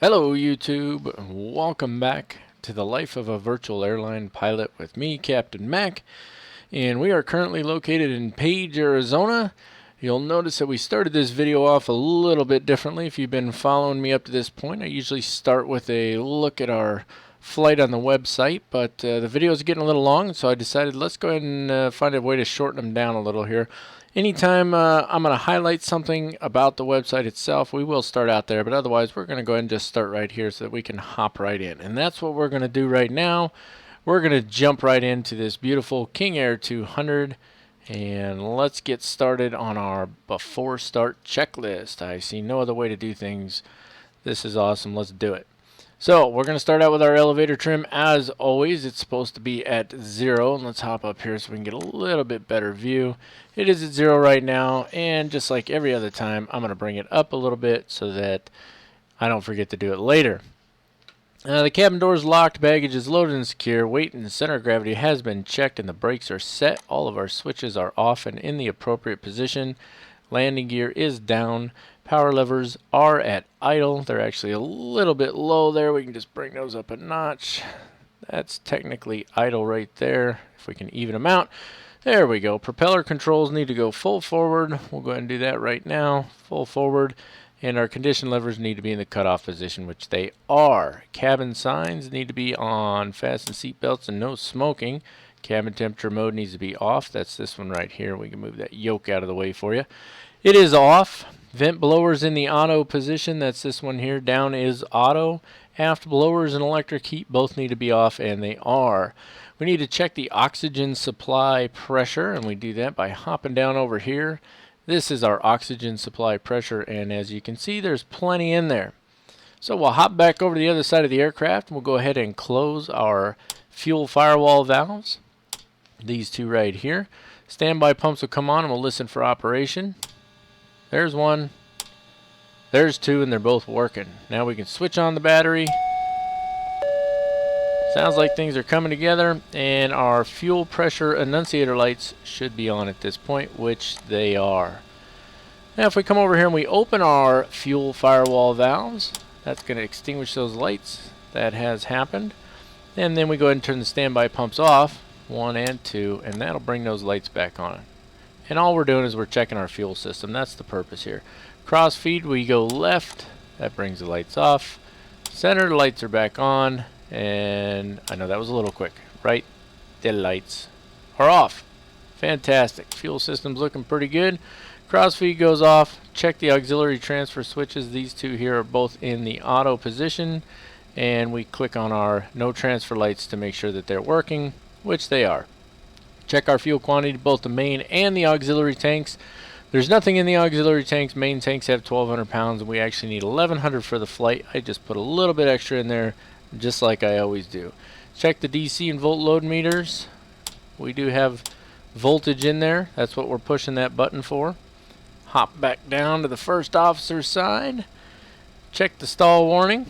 Hello YouTube, welcome back to the life of a virtual airline pilot with me, Captain Mac, and we are currently located in Page, Arizona. You'll notice that we started this video off a little bit differently. If you've been following me up to this point, I usually start with a look at our flight on the website, but the video is getting a little long, so I decided let's go ahead and find a way to shorten them down a little here. Anytime I'm going to highlight something about the website itself, we will start out there, but otherwise we're going to go ahead and just start right here so that we can hop right in. And that's what we're going to do right now. We're going to jump right into this beautiful King Air 200, and let's get started on our before start checklist. I see no other way to do things. This is awesome. Let's do it. So we're going to start out with our elevator trim. As always, it's supposed to be at 0. And let's hop up here so we can get a little bit better view. It is at 0 right now, and just like every other time, I'm going to bring it up a little bit so that I don't forget to do it later. The cabin door is locked, baggage is loaded and secure, weight and center of gravity has been checked, and the brakes are set. All of our switches are off and in the appropriate position. Landing gear is down. Power levers are at idle. They're actually a little bit low there. We can just bring those up a notch. That's technically idle right there. If we can even them out. There we go. Propeller controls need to go full forward. We'll go ahead and do that right now. Full forward. And our condition levers need to be in the cutoff position, which they are. Cabin signs need to be on. Fasten seat belts and no smoking. Cabin temperature mode needs to be off. That's this one right here. We can move that yoke out of the way for you. It is off. Vent blowers in the auto position. That's this one here. Down is auto. Aft blowers and electric heat both need to be off, and they are. We need to check the oxygen supply pressure, and we do that by hopping down over here. This is our oxygen supply pressure, and as you can see, there's plenty in there. So we'll hop back over to the other side of the aircraft, and we'll go ahead and close our fuel firewall valves. These two right here. Standby pumps will come on, and we'll listen for operation. There's one, there's two, and they're both working. Now we can switch on the battery. Sounds like things are coming together, and our fuel pressure annunciator lights should be on at this point, which they are. Now if we come over here and we open our fuel firewall valves, that's going to extinguish those lights. That has happened. And then we go ahead and turn the standby pumps off, 1 and 2, and that'll bring those lights back on. And all we're doing is we're checking our fuel system. That's the purpose here. Cross feed, we go left. That brings the lights off. Center, the lights are back on. And I know that was a little quick. Right, the lights are off. Fantastic. Fuel system's looking pretty good. Cross feed goes off. Check the auxiliary transfer switches. These two here are both in the auto position. And we click on our no transfer lights to make sure that they're working, which they are. Check our fuel quantity, both the main and the auxiliary tanks. There's nothing in the auxiliary tanks. Main tanks have 1,200 pounds, and we actually need 1,100 for the flight. I just put a little bit extra in there, just like I always do. Check the DC and volt load meters. We do have voltage in there. That's what we're pushing that button for. Hop back down to the first officer's side. Check the stall warning.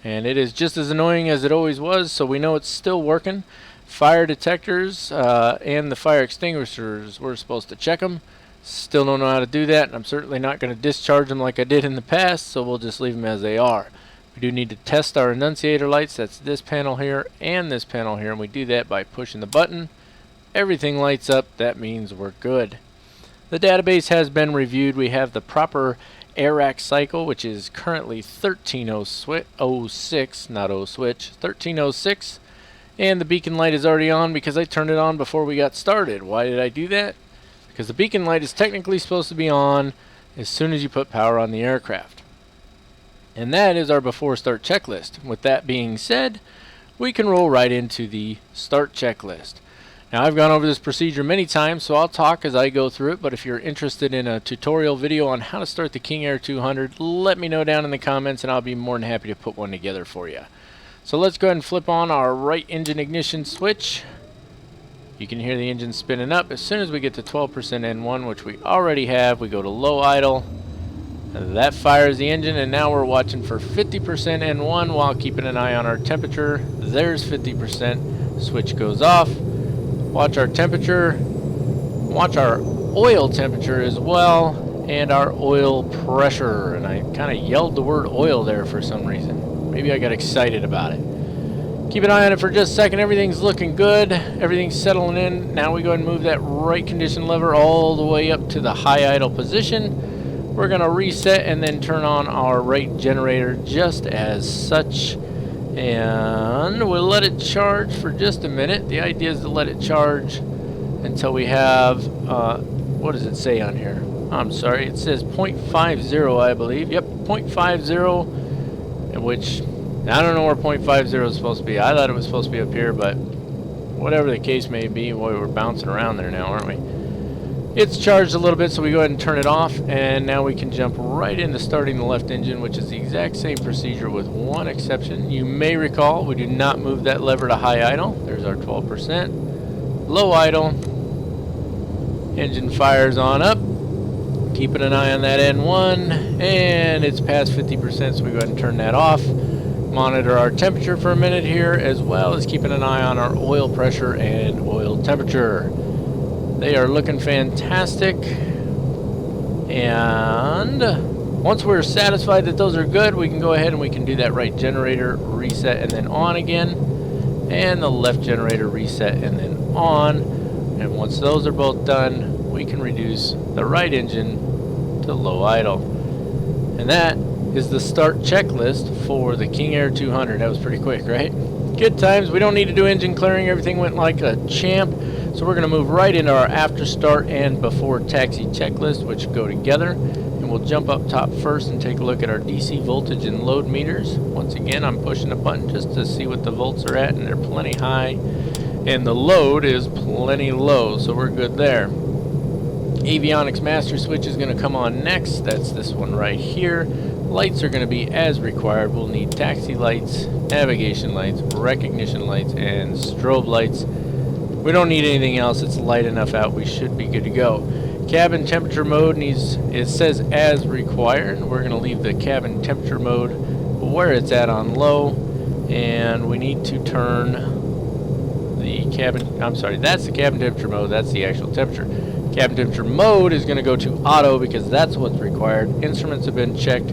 And it is just as annoying as it always was, so we know it's still working. Fire detectors and the fire extinguishers, we're supposed to check them. Still don't know how to do that, and I'm certainly not going to discharge them like I did in the past, so we'll just leave them as they are. We do need to test our annunciator lights. That's this panel here and this panel here, and we do that by pushing the button. Everything lights up. That means we're good. The database has been reviewed. We have the proper AIRAC cycle, which is currently 1306, not O switch, 1306, and the beacon light is already on because I turned it on before we got started. Why did I do that? Because the beacon light is technically supposed to be on as soon as you put power on the aircraft. And that is our before start checklist. With that being said, we can roll right into the start checklist. Now I've gone over this procedure many times, so I'll talk as I go through it, but if you're interested in a tutorial video on how to start the King Air 200, let me know down in the comments and I'll be more than happy to put one together for you. So let's go ahead and flip on our right engine ignition switch. You can hear the engine spinning up. As soon as we get to 12% N1, which we already have, we go to low idle. That fires the engine, and now we're watching for 50% N1 while keeping an eye on our temperature. There's 50%. Switch goes off. Watch our temperature. Watch our oil temperature as well. and our oil pressure. And I kind of yelled the word oil there for some reason. Maybe I got excited about it. Keep an eye on it for just a second. Everything's looking good. Everything's settling in. Now we go ahead and move that right condition lever all the way up to the high idle position. We're going to reset and then turn on our right generator just as such. And we'll let it charge for just a minute. The idea is to let it charge until we have, what does it say on here? I'm sorry, it says 0.50, I believe. Yep, 0.50, in which I don't know where 0.50 is supposed to be. I thought it was supposed to be up here, but whatever the case may be, boy, we're bouncing around there now, aren't we? It's charged a little bit, so we go ahead and turn it off, and now we can jump right into starting the left engine, which is the exact same procedure with one exception. You may recall we do not move that lever to high idle. There's our 12%. Low idle. Engine fires on up. Keeping an eye on that N1, and it's past 50%, so we go ahead and turn that off. Monitor our temperature for a minute here, as well as keeping an eye on our oil pressure and oil temperature. They are looking fantastic, and once we're satisfied that those are good, we can go ahead and we can do that right generator reset and then on again, and the left generator reset and then on. And once those are both done, we can reduce the right engine to low idle. And that is the start checklist for the King Air 200. That was pretty quick, right? Good times. We don't need to do engine clearing. Everything went like a champ. So we're going to move right into our after start and before taxi checklist, which go together. And we'll jump up top first and take a look at our DC voltage and load meters. Once again, I'm pushing a button just to see what the volts are at, and they're plenty high. And the load is plenty low, so we're good there. Avionics master switch is going to come on next. That's this one right here. Lights are going to be as required. We'll need taxi lights, navigation lights, recognition lights, and strobe lights. We don't need anything else. It's light enough out. We should be good to go. Cabin temperature mode it says as required. We're going to leave the cabin temperature mode where it's at on low, and we need to turn the cabin, I'm sorry, that's the cabin temperature mode. That's the actual temperature. Cabin temperature mode is going to go to auto because that's what's required. Instruments have been checked.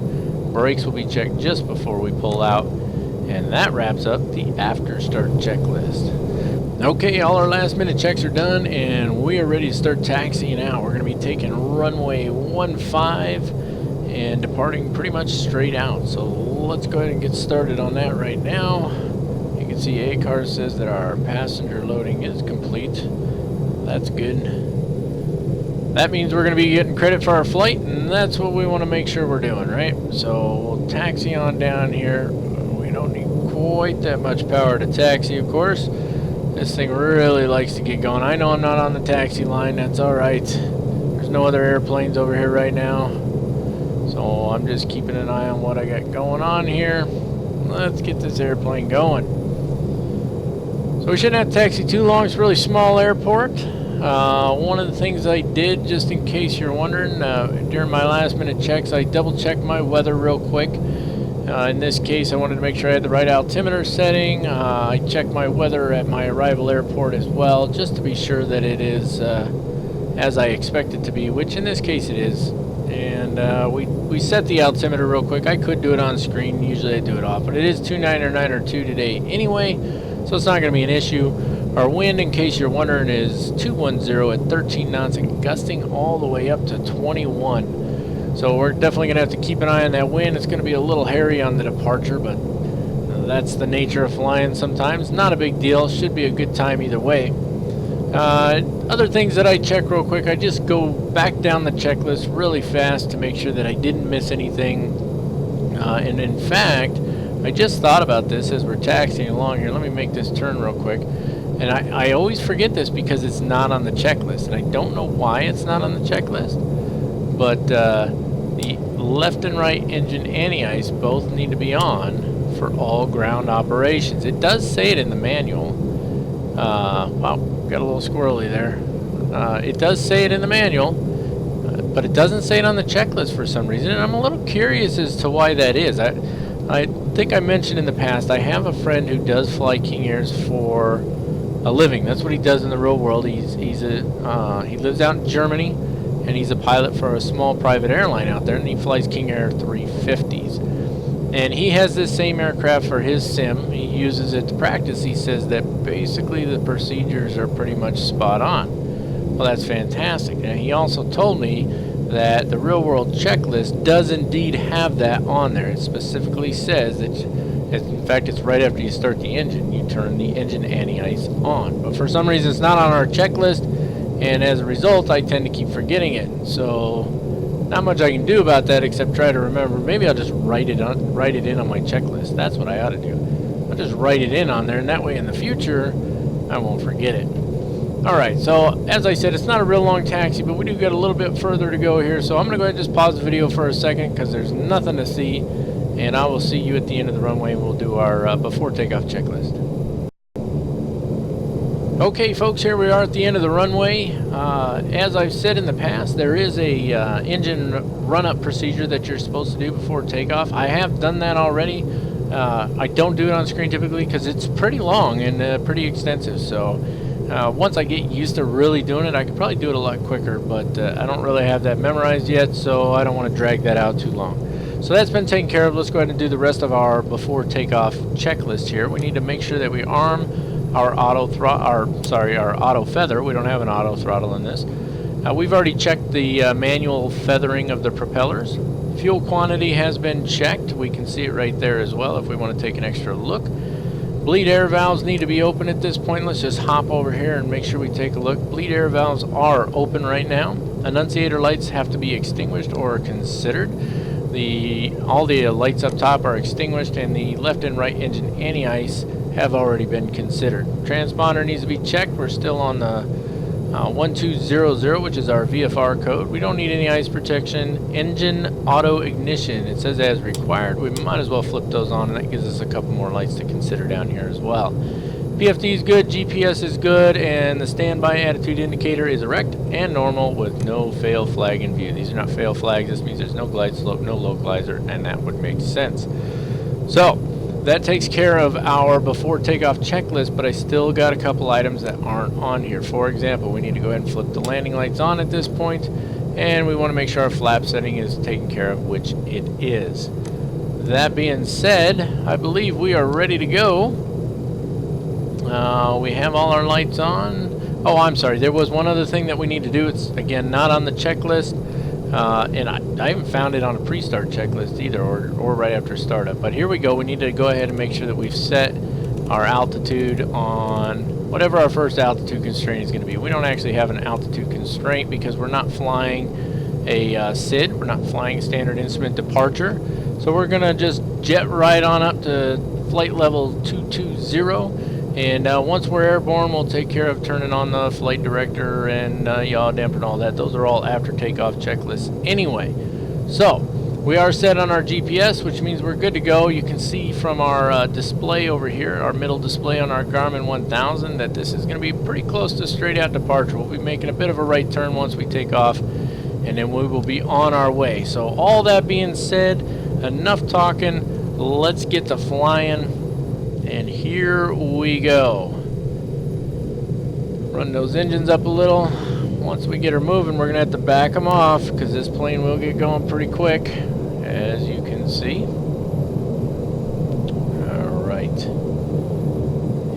Brakes will be checked just before we pull out. And that wraps up the after start checklist. Okay, all our last minute checks are done and we are ready to start taxiing out. We're going to be taking runway 15 and departing pretty much straight out. So let's go ahead and get started on that right now. You can see ACAR says that our passenger loading is complete. That's good. That means we're going to be getting credit for our flight, and that's what we want to make sure we're doing, right? So we'll taxi on down here. We don't need quite that much power to taxi, of course. This thing really likes to get going. I know I'm not on the taxi line. That's all right. There's no other airplanes over here right now. So I'm just keeping an eye on what I got going on here. Let's get this airplane going. So we shouldn't have to taxi too long. It's a really small airport. One of the things I did, just in case you're wondering, during my last minute checks, I double checked my weather real quick. In this case, I wanted to make sure I had the right altimeter setting. I checked my weather at my arrival airport as well, just to be sure that it is as I expect it to be, which in this case it is. And we set the altimeter real quick. I could do it on screen. Usually I do it off, but it is 29902 today anyway, so it's not going to be an issue. Our wind, in case you're wondering, is 210 at 13 knots and gusting all the way up to 21. So we're definitely going to have to keep an eye on that wind. It's going to be a little hairy on the departure, but that's the nature of flying sometimes. Not a big deal. Should be a good time either way. Other things that I check real quick, I just go back down the checklist really fast to make sure that I didn't miss anything. And in fact, I just thought about this as we're taxiing along here. Let me make this turn real quick. And I always forget this because it's not on the checklist. And I don't know why it's not on the checklist. But the left and right engine anti-ice both need to be on for all ground operations. It does say it in the manual. Wow, got a little squirrely there. It does say it in the manual, but it doesn't say it on the checklist for some reason. And I'm a little curious as to why that is. I think I mentioned in the past, I have a friend who does fly King Airs for a living. That's what he does in the real world. He lives out in Germany, and he's a pilot for a small private airline out there, and he flies King Air 350s. And he has this same aircraft for his sim. He uses it to practice. He says that basically the procedures are pretty much spot on. Well, that's fantastic. And he also told me that the real world checklist does indeed have that on there. It specifically says that, in fact, it's right after you start the engine, you turn the engine anti-ice on. But for some reason, it's not on our checklist, and as a result, I tend to keep forgetting it. So not much I can do about that except try to remember. Maybe I'll just write it in on my checklist. That's what I ought to do. I'll just write it in on there, and that way in the future, I won't forget it. Alright, so as I said, it's not a real long taxi, but we do got a little bit further to go here, so I'm going to go ahead and just pause the video for a second because there's nothing to see, and I will see you at the end of the runway, and we'll do our before takeoff checklist. Okay, folks, here we are at the end of the runway. As I've said in the past, there is a engine run-up procedure that you're supposed to do before takeoff. I have done that already. I don't do it on screen typically because it's pretty long and pretty extensive, so once I get used to really doing it, I could probably do it a lot quicker, but I don't really have that memorized yet, so I don't want to drag that out too long. So that's been taken care of. Let's go ahead and do the rest of our before takeoff checklist here. We need to make sure that we arm our auto feather. We don't have an auto throttle in this. We've already checked the manual feathering of the propellers. Fuel quantity has been checked. We can see it right there as well if we want to take an extra look. Bleed air valves need to be open at this point. Let's just hop over here and make sure we take a look. Bleed air valves are open right now. Annunciator lights have to be extinguished or considered. All the lights up top are extinguished, and the left and right engine anti-ice have already been considered. Transponder needs to be checked. We're still on the 1200, which is our VFR code. We don't need any ice protection. Engine auto ignition, it says as required. We might as well flip those on, and that gives us a couple more lights to consider down here as well. PFD is good, GPS is good, and the standby attitude indicator is erect and normal with no fail flag in view. These are not fail flags. This means there's no glide slope, no localizer, and that would make sense. So that takes care of our before takeoff checklist, but I still got a couple items that aren't on here. For example, we need to go ahead and flip the landing lights on at this point, and we want to make sure our flap setting is taken care of, which it is. That being said, I believe we are ready to go. We have all our lights on. Oh, I'm sorry, there was one other thing that we need to do. It's, again, not on the checklist. And I haven't found it on a pre-start checklist either, or right after startup. But here we go. We need to go ahead and make sure that we've set our altitude on whatever our first altitude constraint is going to be. We don't actually have an altitude constraint because we're not flying a SID. We're not flying standard instrument departure. So we're going to just jet right on up to flight level 220. And once we're airborne, we'll take care of turning on the flight director and yaw damper and all that. Those are all after takeoff checklists anyway. So we are set on our GPS, which means we're good to go. You can see from our display over here, our middle display on our Garmin 1000, that this is going to be pretty close to straight out departure. We'll be making a bit of a right turn once we take off, and then we will be on our way. So all that being said, enough talking. Let's get to flying. And here we go. Run those engines up a little. Once we get her moving, we're going to have to back them off because this plane will get going pretty quick, as you can see. Alright.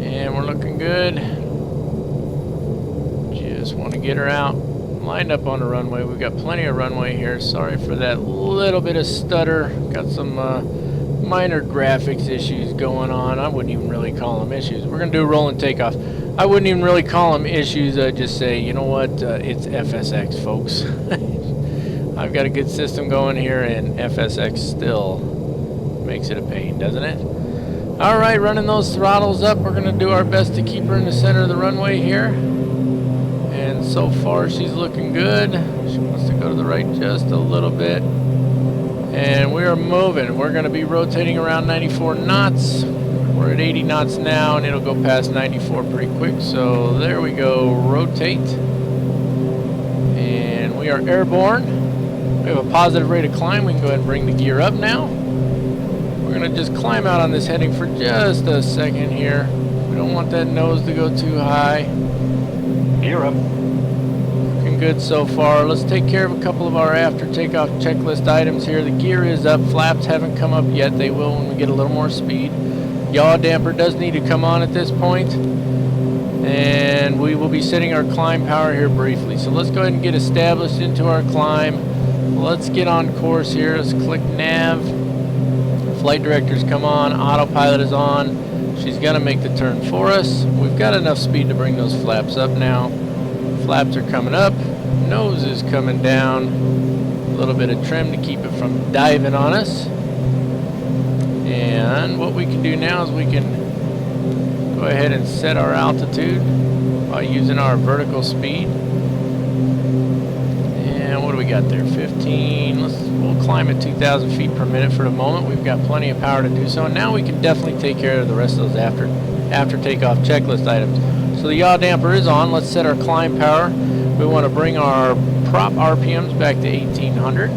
And we're looking good. Just want to get her out. Lined up on the runway. We've got plenty of runway here. Sorry for that little bit of stutter. Got some minor graphics issues going on. I wouldn't even really call them issues. We're going to do a rolling takeoff. I wouldn't even really call them issues. I'd just say, you know what, it's FSX, folks. I've got a good system going here, and FSX still makes it a pain, doesn't it? Alright, running those throttles up. We're going to do our best to keep her in the center of the runway here. And so far, she's looking good. She wants to go to the right just a little bit. And we are moving. We're going to be rotating around 94 knots. We're at 80 knots now, and it'll go past 94 pretty quick. So there we go. Rotate. And we are airborne. We have a positive rate of climb. We can go ahead and bring the gear up now. We're going to just climb out on this heading for just a second here. We don't want that nose to go too high. Gear up. Looking looking good so far. Let's take care of a couple of our after takeoff checklist items here. The gear is up, flaps haven't come up yet. They will when we get a little more speed. Yaw damper does need to come on at this point. And we will be setting our climb power here briefly. So let's go ahead and get established into our climb. Let's get on course here. Let's click nav. Flight director's come on, autopilot is on. She's gonna make the turn for us. We've got enough speed to bring those flaps up now. Flaps are coming up, nose is coming down. A little bit of trim to keep it from diving on us. And what we can do now is we can go ahead and set our altitude by using our vertical speed. And what do we got there? 15. We'll climb at 2,000 feet per minute for the moment. We've got plenty of power to do so. And now we can definitely take care of the rest of those after takeoff checklist items. So the yaw damper is on. Let's set our climb power. We want to bring our prop RPMs back to 1800.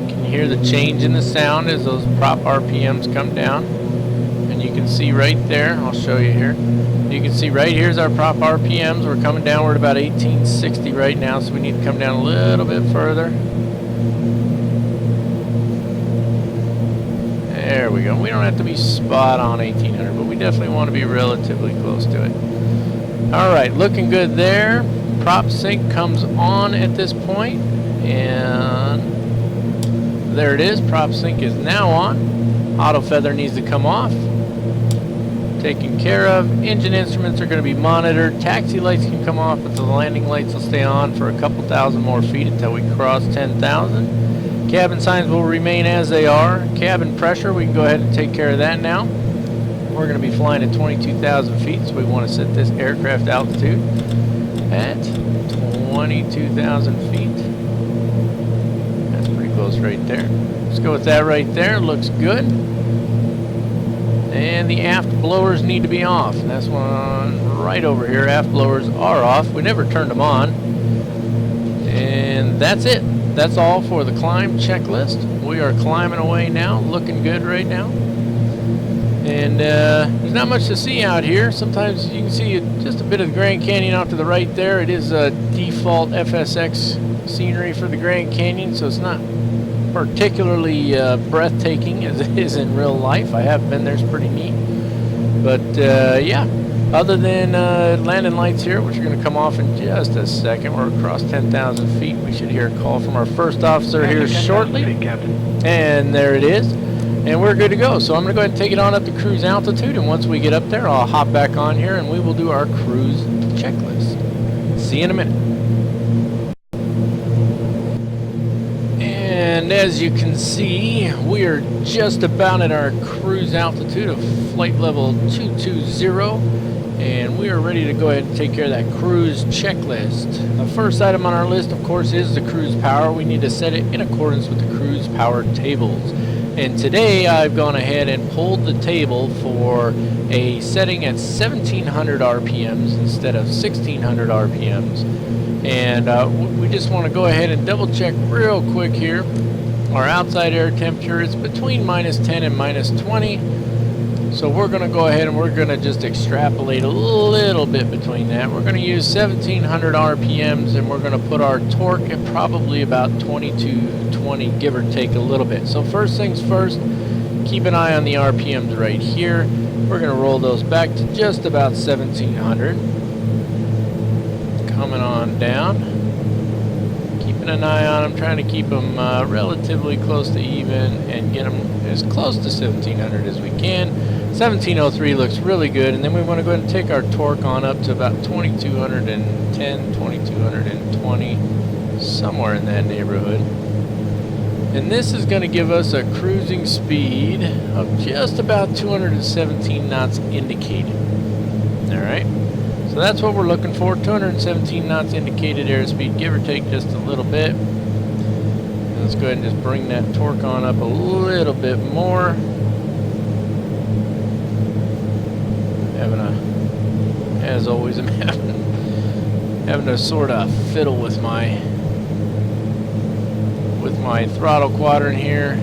Can you hear the change in the sound as those prop RPMs come down? And you can see right there, I'll show you here. You can see right here's our prop RPMs. We're coming down, we're at about 1860 right now, so we need to come down a little bit further. There we go. We don't have to be spot on 1800, but we definitely want to be relatively close to it. Alright, looking good there. Prop sync comes on at this point, and there it is. Prop sync is now on. Auto feather needs to come off. Taken care of. Engine instruments are going to be monitored. Taxi lights can come off, but the landing lights will stay on for a couple thousand more feet until we cross 10,000. Cabin signs will remain as they are. Cabin pressure, we can go ahead and take care of that now. We're going to be flying at 22,000 feet, so we want to set this aircraft altitude at 22,000 feet. That's pretty close right there. Let's go with that right there. Looks good. And the aft blowers need to be off. That's one right over here. Aft blowers are off. We never turned them on. And that's it. That's all for the climb checklist. We are climbing away now. Looking good right now. And there's not much to see out here. Sometimes you can see just a bit of the Grand Canyon off to the right there. It is a default FSX scenery for the Grand Canyon, so it's not particularly breathtaking as it is in real life. I have been there, it's pretty neat. But yeah, other than landing lights here, which are going to come off in just a second. We're across 10,000 feet. We should hear a call from our first officer here shortly. And there it is. And we're good to go. So I'm going to go ahead and take it on up to cruise altitude. And once we get up there, I'll hop back on here and we will do our cruise checklist. See you in a minute. And as you can see, we are just about at our cruise altitude of flight level 220, and we are ready to go ahead and take care of that cruise checklist. The first item on our list, of course, is the cruise power. We need to set it in accordance with the cruise power tables. And today I've gone ahead and pulled the table for a setting at 1700 RPMs instead of 1600 RPMs. And we just want to go ahead and double check real quick here. Our outside air temperature is between -10 and -20. So we're going to go ahead and we're going to just extrapolate a little bit between that. We're going to use 1700 RPMs and we're going to put our torque at probably about 2220, give or take a little bit. So first things first, keep an eye on the RPMs right here. We're going to roll those back to just about 1700. Coming on down, keeping an eye on them, trying to keep them relatively close to even and get them as close to 1700 as we can. 1703 looks really good, and then we want to go ahead and take our torque on up to about 2210, 2220, somewhere in that neighborhood. And this is going to give us a cruising speed of just about 217 knots indicated. Alright. So that's what we're looking for, 217 knots indicated airspeed, give or take just a little bit. And let's go ahead and just bring that torque on up a little bit more. As always, I'm having to sort of fiddle with my throttle quadrant here.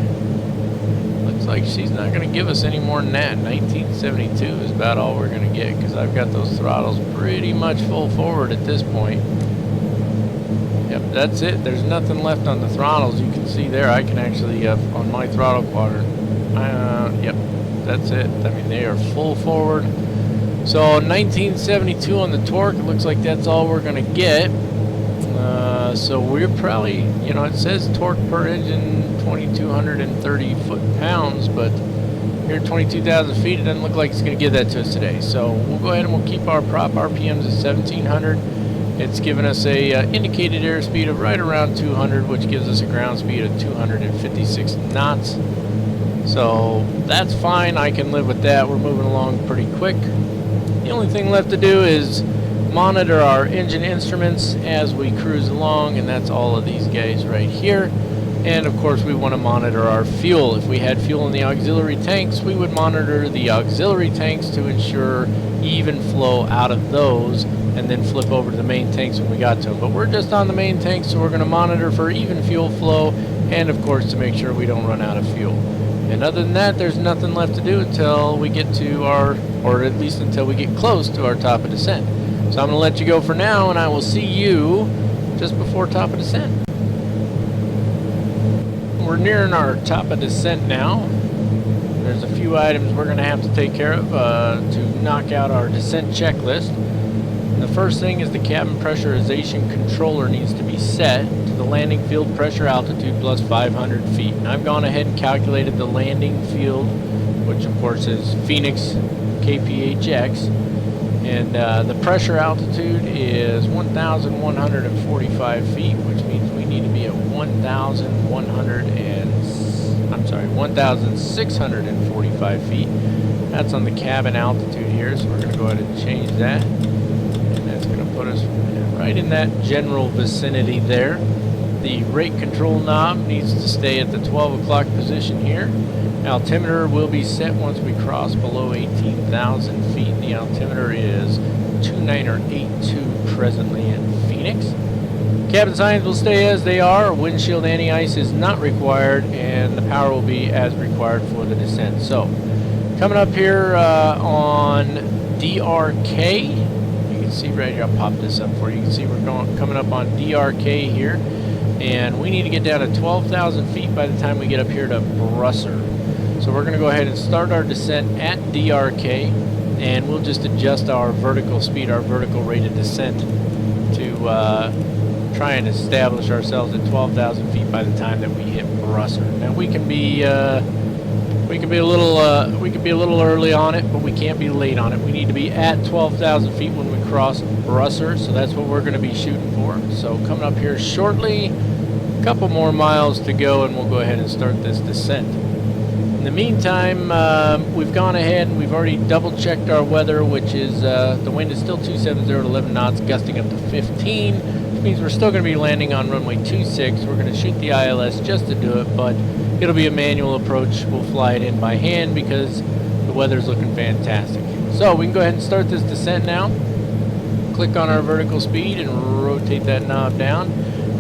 Looks like she's not going to give us any more than that. 1972 is about all we're going to get, because I've got those throttles pretty much full forward at this point. Yep, that's it. There's nothing left on the throttles. You can see there, I can actually, on my throttle quadrant, yep, that's it. I mean, they are full forward. So 1972 on the torque. It looks like that's all we're going to get. So we're probably, you know, it says torque per engine 2,230 foot-pounds, but here at 22,000 feet, it doesn't look like it's going to give that to us today. So we'll go ahead and we'll keep our prop RPMs at 1,700. It's given us a indicated airspeed of right around 200, which gives us a ground speed of 256 knots. So that's fine. I can live with that. We're moving along pretty quick. The only thing left to do is monitor our engine instruments as we cruise along, and that's all of these guys right here. And of course, we want to monitor our fuel. If we had fuel in the auxiliary tanks, we would monitor the auxiliary tanks to ensure even flow out of those, and then flip over to the main tanks when we got to them. But we're just on the main tanks, so we're going to monitor for even fuel flow, and of course to make sure we don't run out of fuel. And other than that, there's nothing left to do until we get to our, or at least until we get close to our top of descent. So I'm going to let you go for now, and I will see you just before top of descent. We're nearing our top of descent now. There's a few items we're going to have to take care of to knock out our descent checklist. And the first thing is the cabin pressurization controller needs to be set to the landing field pressure altitude plus 500 feet. And I've gone ahead and calculated the landing field, which of course is Phoenix KPHX. And the pressure altitude is 1,145 feet, which means we need to be at 1,645 feet. That's on the cabin altitude here, so we're going to go ahead and change that. And that's going to put us right in that general vicinity there. The rate control knob needs to stay at the 12 o'clock position here. Altimeter will be set once we cross below 18,000 feet. The altimeter is 2982 presently in Phoenix. Cabin signs will stay as they are. Windshield anti-ice is not required, and the power will be as required for the descent. So, coming up here on DRK, you can see right here, I'll pop this up for you. You can see we're coming up on DRK here, and we need to get down to 12,000 feet by the time we get up here to Brusser. So we're going to go ahead and start our descent at DRK, and we'll just adjust our vertical speed, our vertical rate of descent, to try and establish ourselves at 12,000 feet by the time that we hit Brusser. Now we can be a little early on it, but we can't be late on it. We need to be at 12,000 feet when we cross Brusser, so that's what we're going to be shooting for. So coming up here shortly, a couple more miles to go, and we'll go ahead and start this descent. In the meantime, we've gone ahead and we've already double-checked our weather, which is the wind is still 270 to 11 knots, gusting up to 15, which means we're still going to be landing on runway 26. We're going to shoot the ILS just to do it, but it'll be a manual approach. We'll fly it in by hand because the weather's looking fantastic. So we can go ahead and start this descent now. Click on our vertical speed and rotate that knob down.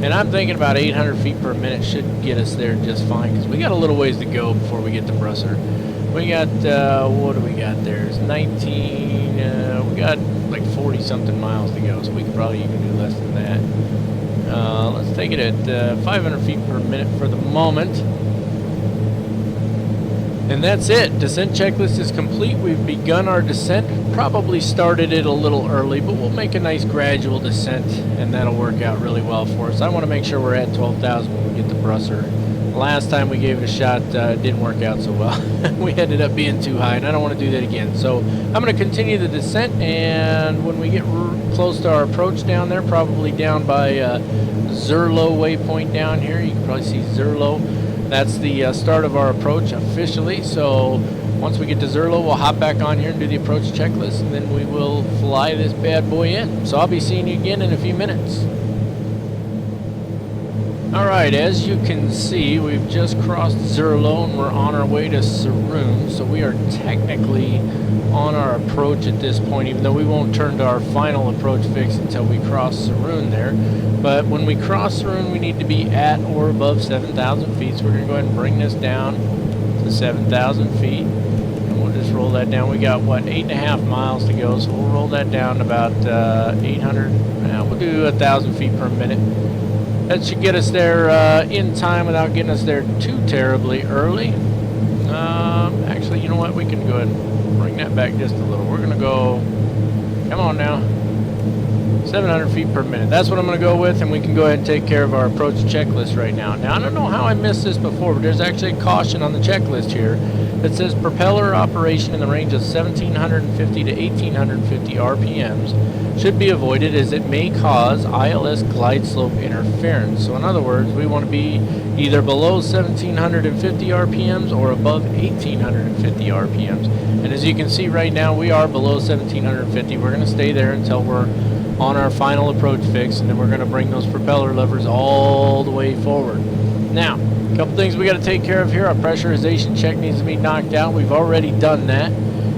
And I'm thinking about 800 feet per minute should get us there just fine, because we got a little ways to go before we get to Brusser. We got, what do we got there? It's 19, we got like 40-something miles to go, so we could probably even do less than that. Let's take it at 500 feet per minute for the moment. And that's it. Descent checklist is complete. We've begun our descent. Probably started it a little early, but we'll make a nice gradual descent, and that'll work out really well for us. I want to make sure we're at 12,000 when we get to Brusser. Last time we gave it a shot, it didn't work out so well. We ended up being too high, and I don't want to do that again. So I'm going to continue the descent, and when we get close to our approach down there, probably down by Zerlo waypoint down here, you can probably see Zerlo. That's the start of our approach officially. So once we get to Zerlo, we'll hop back on here and do the approach checklist, and then we will fly this bad boy in. So I'll be seeing you again in a few minutes. Alright, as you can see, we've just crossed Zerlo and we're on our way to Saroon. So we are technically on our approach at this point, even though we won't turn to our final approach fix until we cross Saroon there. But when we cross Saroon, we need to be at or above 7,000 feet. So we're going to go ahead and bring this down to 7,000 feet. And we'll just roll that down. We got, what, 8.5 miles to go, so we'll roll that down to about 800. We'll do 1,000 feet per minute. That should get us there in time without getting us there too terribly early. Actually, you know what? We can go ahead and bring that back just a little. We're going to go, come on now, 700 feet per minute. That's what I'm going to go with, and we can go ahead and take care of our approach checklist right now. Now, I don't know how I missed this before, but there's actually a caution on the checklist here that says propeller operation in the range of 1,750 to 1,850 RPMs should be avoided as it may cause ILS glide slope interference. So in other words, we want to be either below 1,750 RPMs or above 1,850 RPMs. And as you can see right now, we are below 1,750. We're going to stay there until we're on our final approach fix, and then we're going to bring those propeller levers all the way forward. Now, a couple things we got to take care of here. Our pressurization check needs to be knocked out. We've already done that.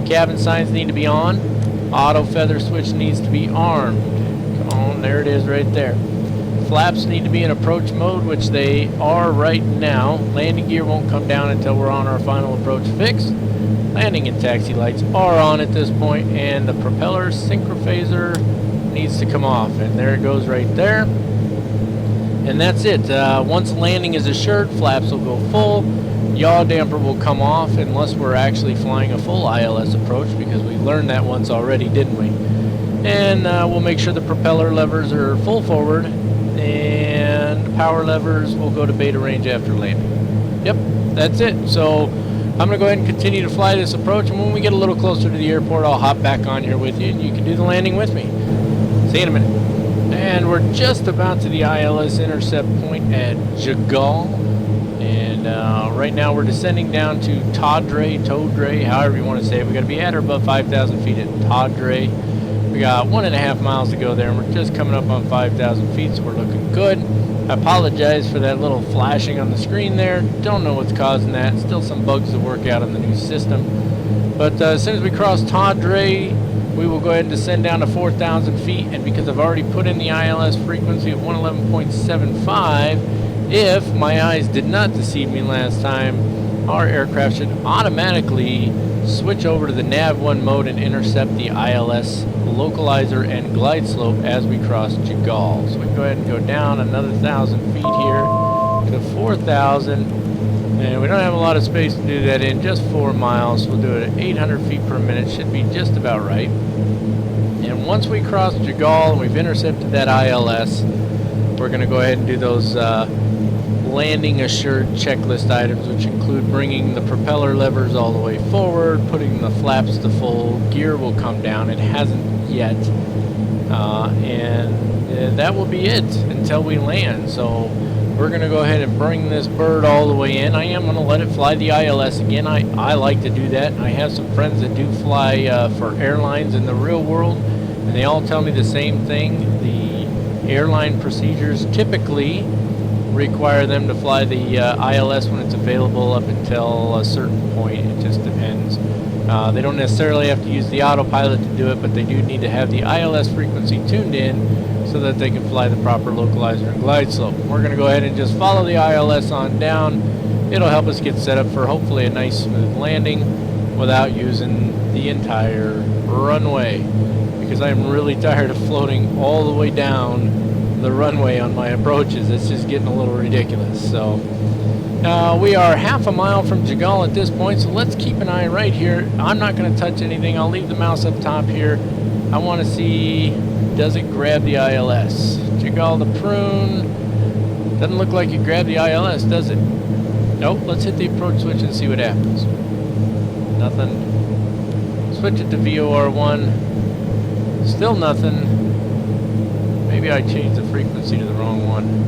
Cabin signs need to be on. Auto feather switch needs to be armed. Come on, there it is right there. Flaps need to be in approach mode, which they are right now. Landing gear won't come down until we're on our final approach fix. Landing and taxi lights are on at this point, and the propeller synchrophaser needs to come off, and there it goes right there. And that's it. Once landing is assured, flaps will go full. Yaw damper will come off unless we're actually flying a full ILS approach, because we learned that once already, didn't we? And we'll make sure the propeller levers are full forward, and power levers will go to beta range after landing. Yep, that's it. So I'm going to go ahead and continue to fly this approach, and when we get a little closer to the airport, I'll hop back on here with you, and you can do the landing with me. See you in a minute. And we're just about to the ILS intercept point at Jiggle. And right now we're descending down to Todre, however you want to say it. We got to be at or above 5,000 feet at Todre. We got 1.5 miles to go there, and we're just coming up on 5,000 feet, so we're looking good. I apologize for that little flashing on the screen there. Don't know what's causing that. Still some bugs to work out on the new system. But as soon as we cross Todre, we will go ahead and descend down to 4,000 feet, and because I've already put in the ILS frequency of 111.75, if my eyes did not deceive me last time, our aircraft should automatically switch over to the Nav1 mode and intercept the ILS localizer and glide slope as we cross Jiggle. So we can go ahead and go down another 1,000 feet here to 4,000. And we don't have a lot of space to do that in, just 4 miles. We'll do it at 800 feet per minute, should be just about right. And once we cross Jiggle and we've intercepted that ILS, we're going to go ahead and do those landing assured checklist items, which include bringing the propeller levers all the way forward, putting the flaps to full, gear will come down. It hasn't yet. And that will be it until we land. So we're going to go ahead and bring this bird all the way in. I am going to let it fly the ILS again. I like to do that. I have some friends that do fly for airlines in the real world, and they all tell me the same thing. The airline procedures typically require them to fly the ILS when it's available up until a certain point. It just depends. They don't necessarily have to use the autopilot to do it, but they do need to have the ILS frequency tuned in so that they can fly the proper localizer and glide slope. We're going to go ahead and just follow the ILS on down. It'll help us get set up for hopefully a nice smooth landing without using the entire runway, because I'm really tired of floating all the way down the runway on my approaches. It's just getting a little ridiculous. So we are half a mile from Jiggle at this point, so let's keep an eye right here. I'm not going to touch anything. I'll leave the mouse up top here. I want to see, does it grab the ILS? Jiggle the prune. Doesn't look like it grabbed the ILS, does it? Nope. Let's hit the approach switch and see what happens. Nothing. Switch it to VOR1. Still nothing. Maybe I changed the frequency to the wrong one.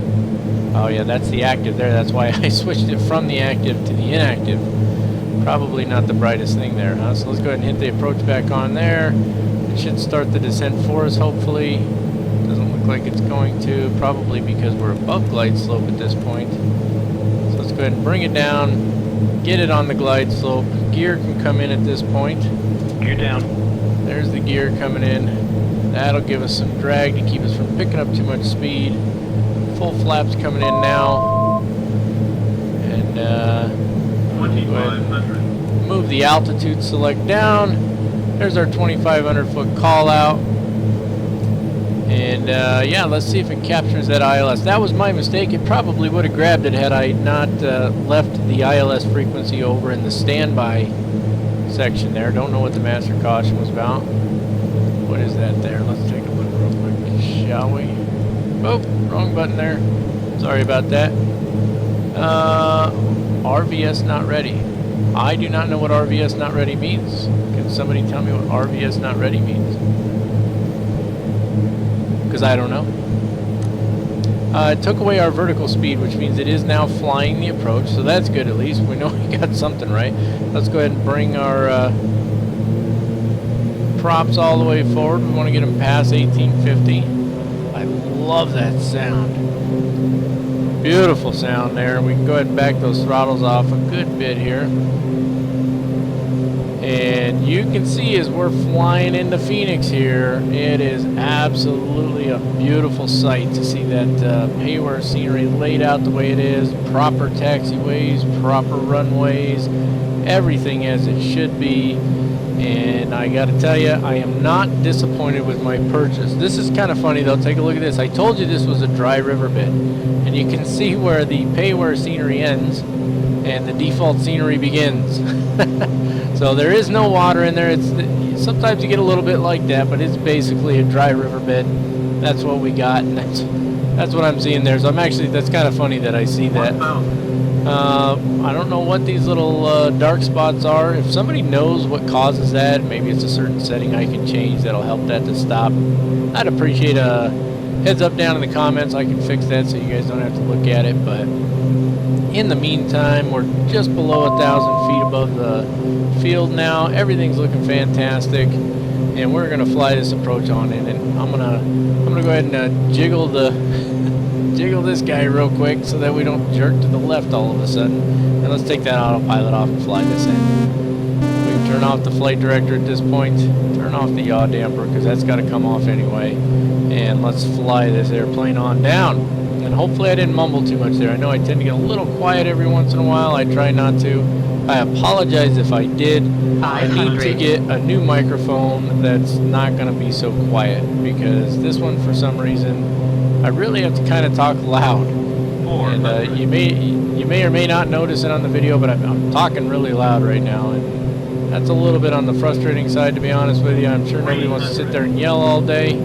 Oh yeah, that's the active there. That's why I switched it from the active to the inactive. Probably not the brightest thing there, huh? So let's go ahead and hit the approach back on there. It should start the descent for us, hopefully. Doesn't look like it's going to, probably because we're above glide slope at this point. So let's go ahead and bring it down, get it on the glide slope. Gear can come in at this point. Gear down. There's the gear coming in. That'll give us some drag to keep us from picking up too much speed. Full flaps coming in now. And 2,500. Move the altitude select down. There's our 2,500 foot call out. And yeah, let's see if it captures that ILS. That was my mistake. It probably would have grabbed it had I not left the ILS frequency over in the standby section there. Don't know what the master caution was about. What is that there? Let's take a look real quick, shall we? Oh, wrong button there. Sorry about that. RVS not ready. I do not know what RVS not ready means. Can somebody tell me what RVS not ready means? Because I don't know. It took away our vertical speed, which means it is now flying the approach, so that's good at least. We know we got something right. Let's go ahead and bring our props all the way forward. We want to get them past 1850. I love that sound. Beautiful sound there. We can go ahead and back those throttles off a good bit here. And you can see as we're flying into Phoenix here, it is absolutely a beautiful sight to see that payware scenery laid out the way it is, proper taxiways, proper runways, everything as it should be. And I gotta tell you, I am not disappointed with my purchase. This is kind of funny though. Take a look at this. I told you this was a dry riverbed, and you can see where the payware scenery ends and the default scenery begins. So there is no water in there. It's sometimes you get a little bit like that, but it's basically a dry riverbed. That's what we got, and that's what I'm seeing there. So I'm actually, that's kind of funny that I see that. I don't know what these little dark spots are. If somebody knows what causes that, maybe it's a certain setting I can change that'll help that to stop. I'd appreciate a heads up down in the comments. I can fix that so you guys don't have to look at it. But in the meantime, we're just below 1,000 feet above the field now. Everything's looking fantastic, and we're gonna fly this approach on in. And I'm gonna go ahead and jiggle this guy real quick so that we don't jerk to the left all of a sudden. And let's take that autopilot off and fly this in. We can turn off the flight director at this point. Turn off the yaw damper because that's got to come off anyway. And let's fly this airplane on down. And hopefully I didn't mumble too much there. I know I tend to get a little quiet every once in a while. I try not to. I apologize if I did. I need to get a new microphone that's not going to be so quiet, because this one, for some reason, I really have to kind of talk loud. And you may or may not notice it on the video, but I'm talking really loud right now, and that's a little bit on the frustrating side, to be honest with you. I'm sure nobody wants to sit there and yell all day.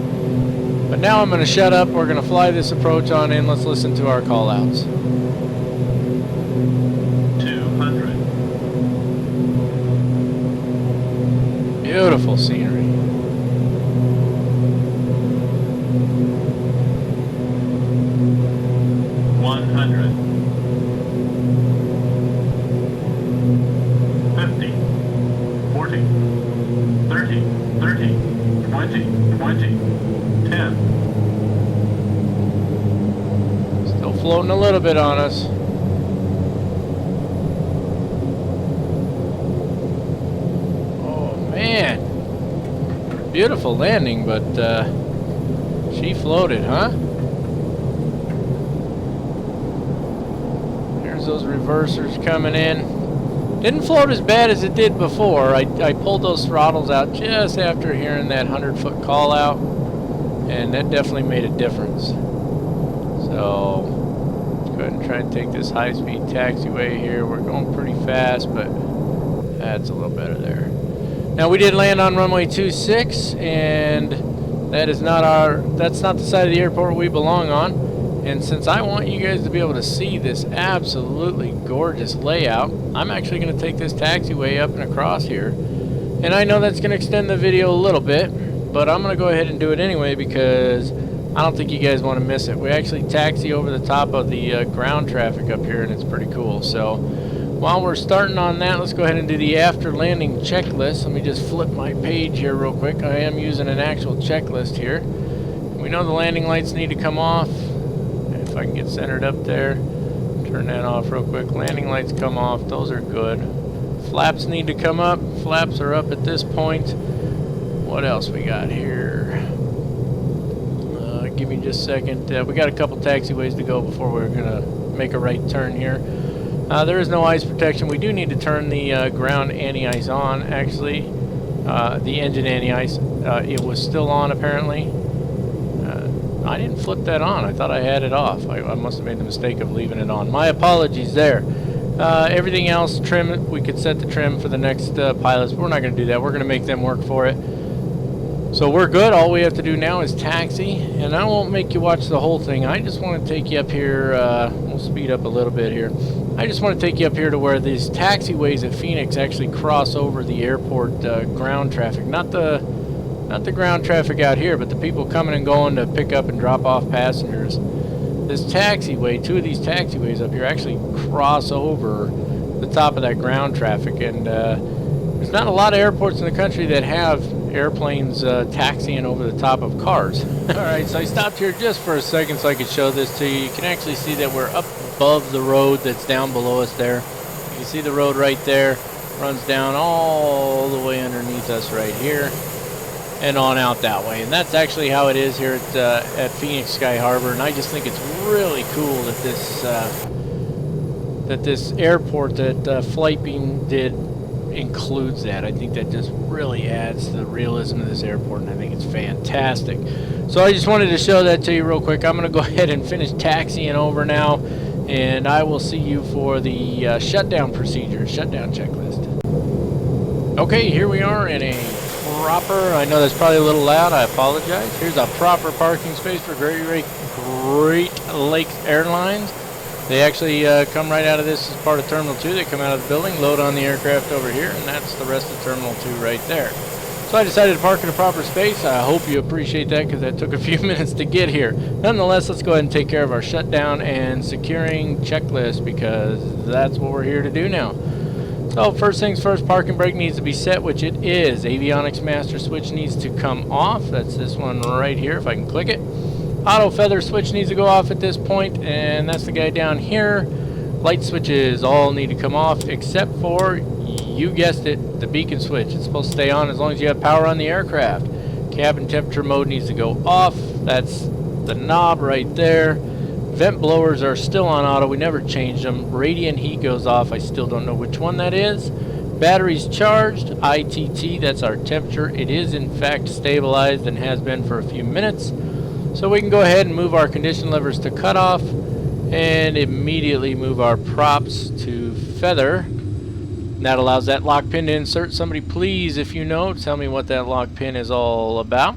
But now I'm going to shut up. We're going to fly this approach on in. Let's listen to our call-outs. 200. Beautiful scenery. 100. 50. 40. 30. 30. 20. 20. 10. Still floating a little bit on us. Oh man, beautiful landing, but she floated, huh? There's those reversers coming in. Didn't float as bad as it did before. I pulled those throttles out just after hearing that 100-foot call out, and that definitely made a difference. So let's go ahead and try and take this high-speed taxiway here. We're going pretty fast, but that's a little better there. Now we did land on runway 26, and that's not the side of the airport we belong on. And since I want you guys to be able to see this absolutely gorgeous layout, I'm actually going to take this taxiway up and across here. And I know that's going to extend the video a little bit, but I'm going to go ahead and do it anyway because I don't think you guys want to miss it. We actually taxi over the top of the ground traffic up here, and it's pretty cool. So while we're starting on that, let's go ahead and do the after landing checklist. Let me just flip my page here real quick. I am using an actual checklist here. We know the landing lights need to come off. If I can get centered up there, turn that off real quick. Landing lights come off, those are good. Flaps need to come up, flaps are up at this point. What else we got here? Give me just a second. We got a couple taxiways to go before we're gonna make a right turn here. There is no ice protection. We do need to turn the ground anti-ice on, actually. The engine anti-ice. It was still on, apparently. I didn't flip that on. I thought I had it off. I must have made the mistake of leaving it on. My apologies there. Everything else, trim, we could set the trim for the next pilots, but we're not going to do that. We're going to make them work for it. So we're good. All we have to do now is taxi, and I won't make you watch the whole thing. I just want to take you up here. We'll speed up a little bit here. I just want to take you up here to where these taxiways at Phoenix actually cross over the airport ground traffic. Not the ground traffic out here, but the people coming and going to pick up and drop off passengers. This taxiway, two of these taxiways up here actually cross over the top of that ground traffic, and there's not a lot of airports in the country that have airplanes taxiing over the top of cars. Alright, so I stopped here just for a second so I could show this to you. You can actually see that we're up above the road that's down below us there. You can see the road right there runs down all the way underneath us right here and on out that way. And that's actually how it is here at Phoenix Sky Harbor. And I just think it's really cool that this airport that Flightbeam did includes that. I think that just really adds to the realism of this airport, and I think it's fantastic. So I just wanted to show that to you real quick. I'm going to go ahead and finish taxiing over now, and I will see you for the shutdown procedure, shutdown checklist. Okay, here we are in a proper, I know that's probably a little loud, I apologize. Here's a proper parking space for Great Lakes Airlines. They actually come right out of this as part of Terminal 2. They come out of the building, load on the aircraft over here, and that's the rest of Terminal 2 right there. So I decided to park in a proper space. I hope you appreciate that because that took a few minutes to get here. Nonetheless, let's go ahead and take care of our shutdown and securing checklist because that's what we're here to do now. So first things first, parking brake needs to be set, which it is. Avionics master switch needs to come off. That's this one right here, if I can click it. Auto feather switch needs to go off at this point, and that's the guy down here. Light switches all need to come off except for, you guessed it, the beacon switch. It's supposed to stay on as long as you have power on the aircraft. Cabin temperature mode needs to go off. That's the knob right there. Vent blowers are still on auto. We never changed them. Radiant heat goes off. I still don't know which one that is. Batteries charged. ITT, that's our temperature. It is in fact stabilized and has been for a few minutes. So we can go ahead and move our condition levers to cutoff and immediately move our props to feather. And that allows that lock pin to insert. Somebody please, if you know, tell me what that lock pin is all about.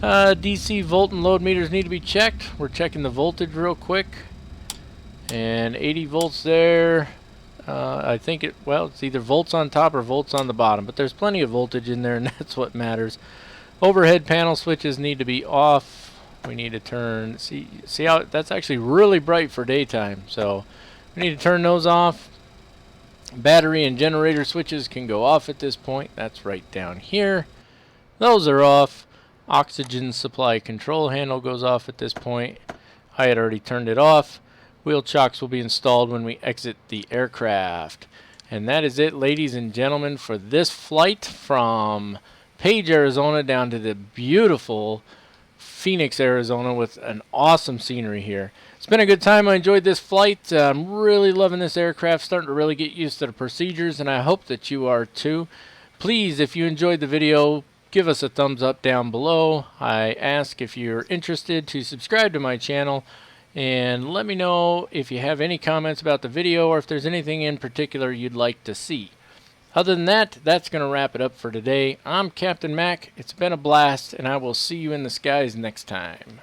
DC volt and load meters need to be checked. We're checking the voltage real quick. And 80 volts there. I think it's either volts on top or volts on the bottom. But there's plenty of voltage in there and that's what matters. Overhead panel switches need to be off. We need to turn, see how that's actually really bright for daytime, so we need to turn those off. Battery and generator switches can go off at this point. That's right down here. Those are off. Oxygen supply control handle goes off at this point. I had already turned it off. Wheel chocks will be installed when we exit the aircraft. And that is it, ladies and gentlemen, for this flight from Page, Arizona down to the beautiful Phoenix, Arizona, with an awesome scenery here. It's been a good time. I enjoyed this flight. I'm really loving this aircraft, starting to really get used to the procedures, and I hope that you are too. Please, if you enjoyed the video, give us a thumbs up down below. I ask if you're interested to subscribe to my channel, and let me know if you have any comments about the video or if there's anything in particular you'd like to see. Other than that, that's going to wrap it up for today. I'm Captain Mac. It's been a blast, and I will see you in the skies next time.